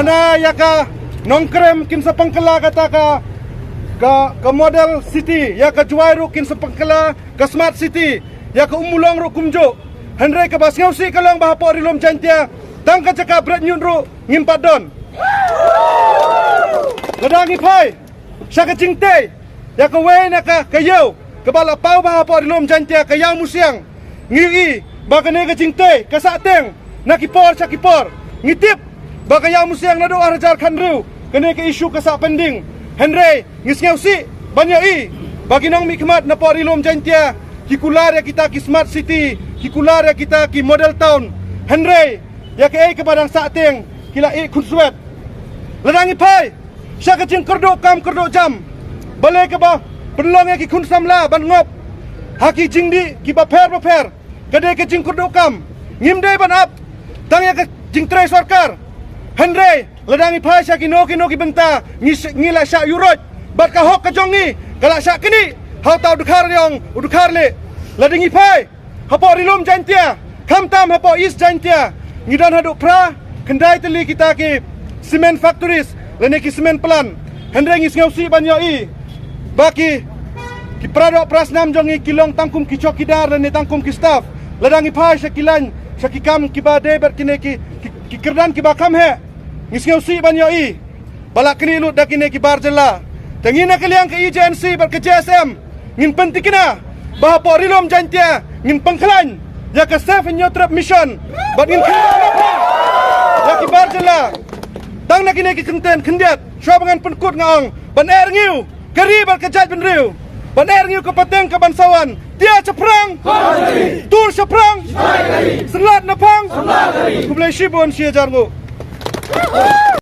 Ana yaka nongkrem kin sa pangkala kata ka model city yaka juairu kin sa pangkala ka smart city yaka umulong ro kumjo. Henry ka bas ngausi kalong bahapo rilom jantia tangka caka bret nyun ro ngimpadon. Ladangi pai saka cingte yaka wei naka kayo kabala pau bahapo rilom jantia kayang musiang ngiri bagane ka cingte ka sateng nakipor sakipor ngitip baka yang musiang nado arajar kanru kene ke isu ka sa pending Henry ngisngau si banyai bagi nang mikmat na porilom jantia kikular ya kita ki smart city kikular ya kita ki model town Henry ya ke kepadang sateng kila kunsuet ladangi pai syaka cing kerdo kam kerdo jam balai ke ba penlong ya ki kun samla ban ngop haki jingdi ki ba per kade ke cing kerdo kam ngimdai ban ap tang ya ke jing tre sarkar Henry ladangi pai syaki noki benta ngila syak yuroj bat ka hok ka jongi kala syak kini hau tau dukhar yong udukhar le ladangi pai hapo rilom jantia kamtam hapo is jantia ngidan haduk pra kendai teli kita ki cement factories lene ki cement plan Henry ngis ngausi banyai baki ki pradok prasnam jongi kilong tangkum ki chokidar lene tangkum ki staff ladangi pai syakilan syakikam ki bade ber kine ki kerdan ki bakam he ngis ngausi banyai balak kini lut dak kine ki barjela tengina kaliang ke agency ber ke JSM ngin pentikina bahapo rilom jantia ngin pangklan ya ke safe in your trip mission but ngin ya ki barjela tang nak kine ki kenten kendiat syabangan penkut ngaong ban air ngiu kari ber ke jaj ben riu ban air ngiu ke pateng ke bansawan dia ceprang tur ceprang selat napang kublai shibon sia jarngu